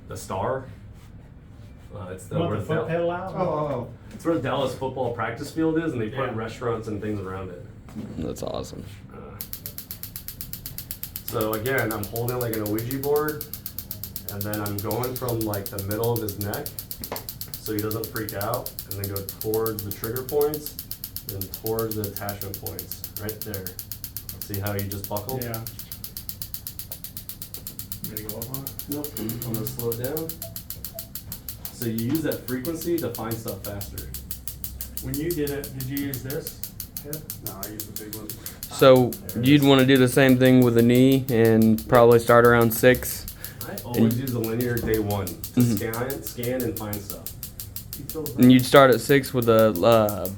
The Star. It's the Want the foot pedal out? Oh, It's where the Dallas football practice field is, and they put Yeah. restaurants and things around it. That's awesome. So again, I'm holding like an Ouija board, and then I'm going from like the middle of his neck, so he doesn't freak out, and then go towards the trigger points, and towards the attachment points, right there. See how he just buckled? Yeah. Ready to go up on it? Nope. I'm gonna slow it down. So you use that frequency to find stuff faster. When you did it, did you use this head? no, I use the big one. So you'd want to do the same thing with the knee and probably start around 6. I always use a linear day one to scan and find stuff. And you'd start at 6 with a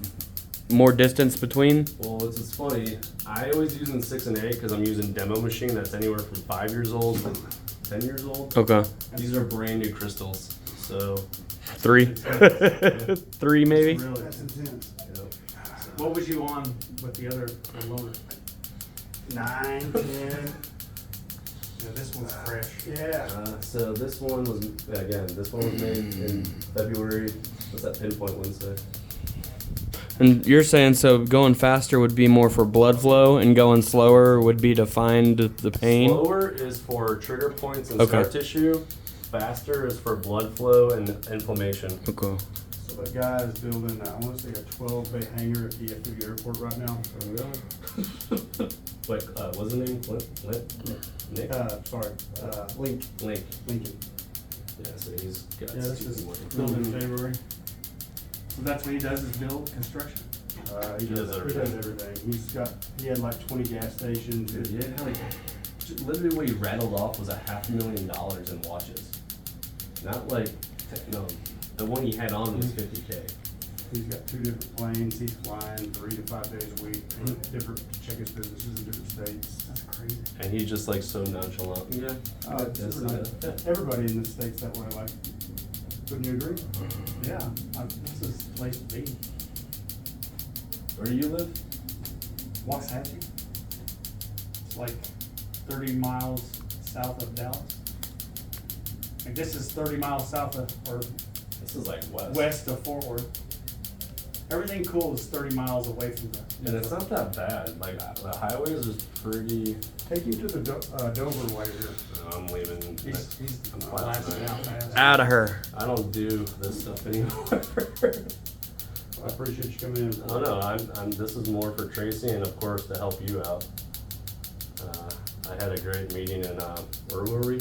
more distance between. Well, it's funny. I always use in 6 and 8 because I'm using demo machine that's anywhere from 5 years old to 10 years old. Okay. These are brand new crystals. So 3. 3 maybe. Really? That's intense. What was you on with the other loaner? 9, 10. Yeah, this one's fresh. Yeah. So this one was this one was made in February. What's that pinpoint Wednesday? And you're saying so going faster would be more for blood flow and going slower would be to find the pain? Slower is for trigger points and Okay. scar tissue. Faster is for blood flow and inflammation. Okay. So the guy is building, I want to say a 12-bay hangar at DFW Airport right now. There we go. Wait, what's the name? Nick? Link. Link. Lincoln. Yeah, so he's got Yeah, this is built in February. So that's what he does is build construction? He does everything. everything. He had like 20 gas stations. Yeah, like, literally what he rattled off was $500,000 in watches. Not like, no, the one he had on was $50K. He's got 2 different planes. He's flying 3 to 5 days a week. Different, check his businesses in different states. That's crazy. And he's just like so nonchalant. Yeah. It's super nice. Everybody in the states that way, like, wouldn't you agree? Yeah, this is the place to be. Where do you live? Waxahachie. It's like 30 miles south of Dallas. And this is 30 miles south of, or This is like west. west of Fort Worth. Everything cool is 30 miles away from the. And it's not that bad. Like the highways is pretty. Take him to the Dover way here. I'm leaving. He's I'm blasting out fast. Out of her. I don't do this stuff anymore. I appreciate you coming in. Oh no, I'm. This is more for Tracy and of course to help you out. I had a great meeting in where were we?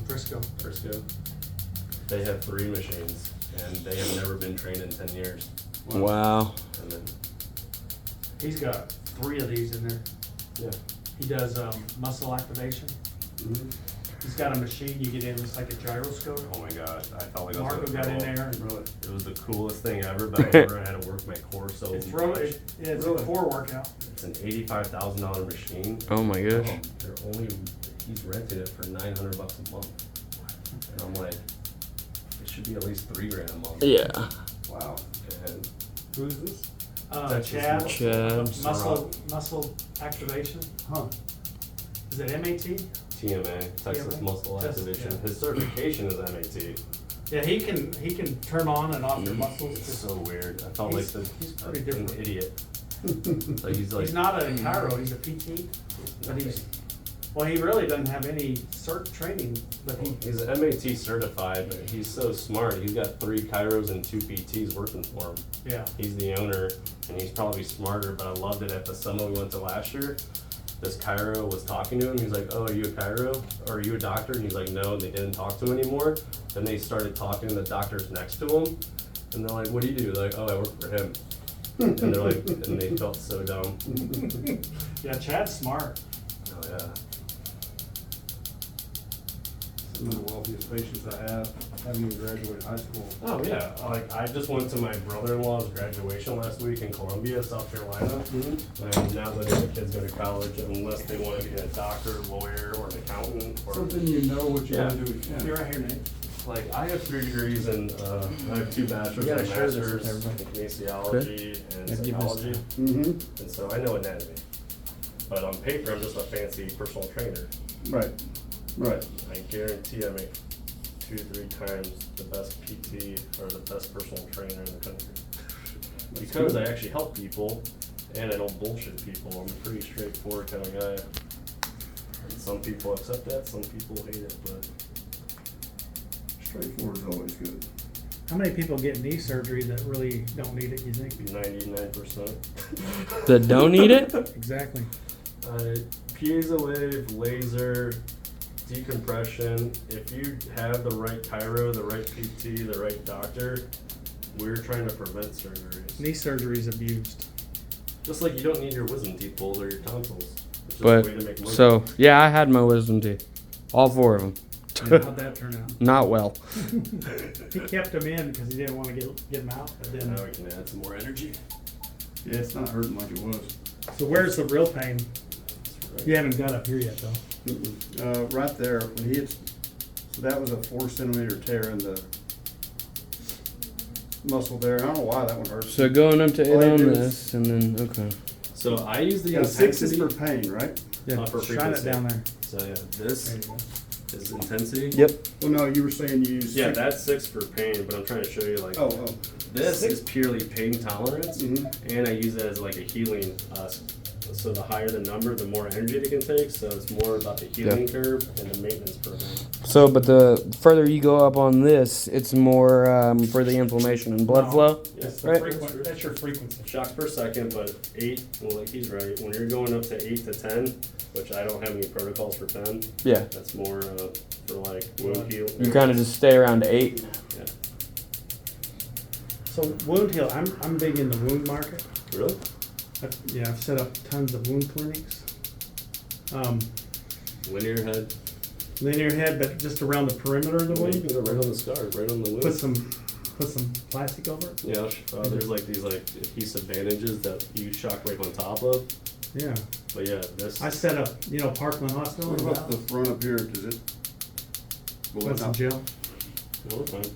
Frisco. Frisco. They have 3 machines and they have never been trained in 10 years. Wow. And then He's got 3 of these in there. yeah. He does muscle activation. Mhm. He's got a machine you get in, it's like a gyroscope. Oh my god, I felt like I was Marco gonna got in throw up. there and Really? It was the coolest thing ever, but I never had to work my core so it's much. really, it's a Really? core workout. It's an $85,000 machine. Oh my gosh. They're only he's renting it for $900 a month, and I'm like, it should be at least $3,000 a month. Yeah. Wow. And Who is this? Texas Chad. muscle. Muscle activation. Huh. Is it MAT? TMA, Texas TMA? Muscle That's- Activation. yeah. His certification is MAT. Yeah, he can turn on and off your muscles. It's so weird. I felt like He's pretty an different. idiot. So he's like, He's not a chiro, he's a PT, but well, he really doesn't have any cert training, but he's MAT certified, but he's so smart. He's got 3 chiros and 2 PTs working for him. yeah. He's the owner, and he's probably smarter, but I loved it at the summit we went to last year. This chiro was talking to him. He's like, oh, are you a chiro? Or are you a doctor? And he's like, no, and they didn't talk to him anymore. Then they started talking to the doctors next to him, and they're like, what do you do? They're like, oh, I work for him. And they're like, and they felt so dumb. Yeah, Chad's smart. Oh, yeah. Some of the wealthiest patients I have haven't even graduated high school. Oh, yeah. Like, I just went to my brother-in-law's graduation last week in Columbia, South Carolina. And now that the kids go to college, unless they want to be a doctor, lawyer, or an accountant, or Something you know what you're Yeah. gonna do. Yeah. You're right here, Nate. like I have 3 degrees in, I have 2 bachelor's You gotta and share this with masters in everybody. kinesiology and Maybe you missed psychology, Mm-hmm. and so I know anatomy. But on paper, I'm just a fancy personal trainer. Right. Right. I guarantee I make 2-3 times the best PT or the best personal trainer in the country. Because I actually help people and I don't bullshit people. I'm a pretty straightforward kind of guy. And some people accept that, some people hate it, but Straightforward is always good. How many people get knee surgery that really don't need it, you think? 99%. That don't need it? Exactly. Piezowave, laser, decompression. If you have the right chiro, the right PT, the right doctor, we're trying to prevent surgeries. Knee surgery is abused. Just like you don't need your wisdom teeth pulled or your tonsils. It's just a But way to make money. so yeah, I had my wisdom teeth, all 4 of them. How'd that turn out? Not well. He kept them in because he didn't want to get them out. But then, Now we can add some more energy. Yeah, it's not hurting like it was. so where's the real pain? You haven't got up here yet, though. Right there, when he hits, so that was a 4 centimeter tear in the muscle there. I don't know why that one hurts. So going up to All 8 I on do is- this, and then okay. So I use the Yeah, 6 is intensity. for pain, right? Yeah, For shine it frequency. down there. So yeah, this There you go. is intensity. Yep. Well, no, you were saying you use. Yeah, 6. that's 6 for pain, but I'm trying to show you like Oh, this is purely pain tolerance, Mhm. and I use it as like a healing. So the higher the number, the more energy it can take. So it's more about the healing curve and the maintenance program. So, but the further you go up on this, it's more for the inflammation and blood No. flow. That's, the Right. that's your frequency. Shots per second, but 8. Well, like he's right. When you're going up to 8 to 10, which I don't have any protocols for 10. Yeah. That's more for like wound heal. You kind of just stay around 8. Yeah. So wound heal, I'm big in the wound market. Really? I've set up tons of wound clinics. Linear head. Linear head, but just around the perimeter of the You can wound. go right on the scar, right on the wound. Put some plastic over it. Yeah, there's like these like adhesive bandages that you shockwave on top of. Yeah. But yeah, this. I set up, Parkland Hospital. what in about the Dallas. front up here? Does it? Will With it some not, gel. Well, we're fine.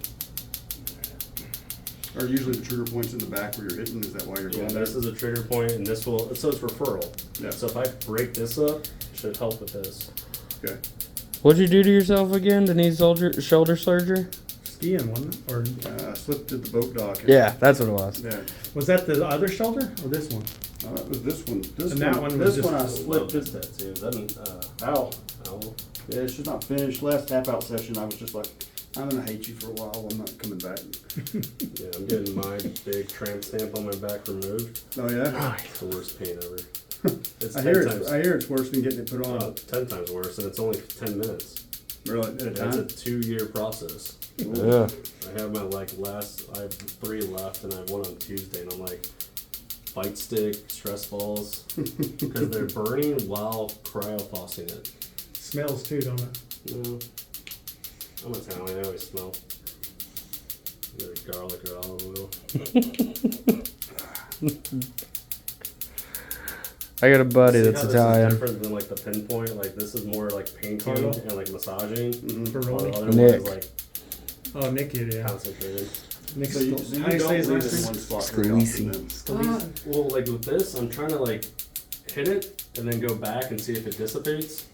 are usually the trigger points in the back where you're hitting? Is that why you're Yeah, going there? this is a trigger point, and this will. So it's referral. Yeah. So if I break this up, it should help with this. Okay. What'd you do to yourself again to need shoulder surgery? Skiing, wasn't it? Or I slipped at the boat dock. Yeah, that's what it was. Yeah. was that the other shoulder or this one? No, that was this one. This And one. that one was this one I just- slipped. This tattoo. That ow. Ow. Yeah, it's just not finished. Last tap out session, I was just like, I'm gonna hate you for a while. I'm not coming back. Yeah, I'm getting my big tramp stamp on my back removed. Oh yeah. It's the worst pain ever. It's I 10 hear times. it's. I hear it's worse than getting it put on. 10 times worse, and it's only 10 minutes. Really? At a And it's a time. 2-year process. Yeah. I have my I have 3 left, and I have one on Tuesday, and I'm like, bite stick, stress balls, because they're burning while cryofossing it. Smells too, don't it? I'm Italian, I always smell. Either garlic or olive oil. I got a buddy See that's how this is Italian. different than like the pinpoint. Like this is more like painting Carlo? and like massaging. For While the rolling. other one Nick. is like Oh, Nick, yeah. concentrated. Nick, So you, how do you say his don't leave last it in name? one spot very often Scalisi. then. Scalisi? Well, like with this, I'm trying to like hit it and then go back and see if it dissipates.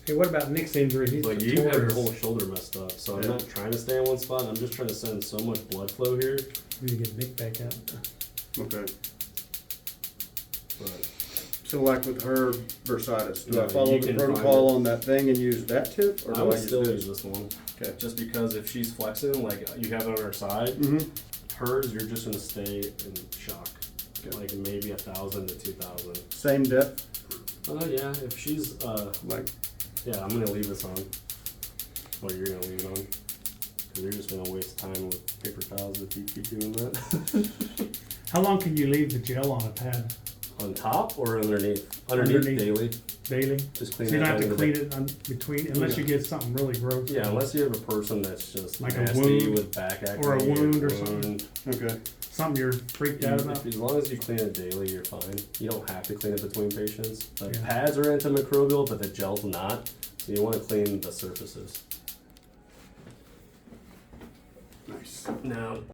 Hey, what about Nick's injury? He's But you have your notorious. whole shoulder messed up, so I'm Yeah. not trying to stay in one spot. I'm just trying to send so much blood flow here. We need to get Nick back out. Okay. But So like with her bursitis, do I No, follow you the can protocol find on that thing and use that tip, or I do I would use still this? use this one. Okay. Just because if she's flexing, like you have it on her side, Mm-hmm. hers, you're just gonna stay in shock. Okay. Like maybe 1,000 to 2,000. Same depth, Yeah, if she's, like yeah, I'm gonna leave this on. Or you're gonna leave it on. Cause you're just gonna waste time with paper towels if you keep doing that. How long can you leave the gel on a pad On top or underneath? Underneath daily. daily? Just So clean you that don't have to down a clean bit. it on between, unless you get something really gross. Yeah, unless you have a person that's just Like a nasty wound with back acne or a wound or something. okay. Something you're freaked out about. As long as you clean it daily, you're fine. You don't have to clean it between patients. The Yeah. pads are antimicrobial, but the gel's not. So you want to clean the surfaces. Nice. Now,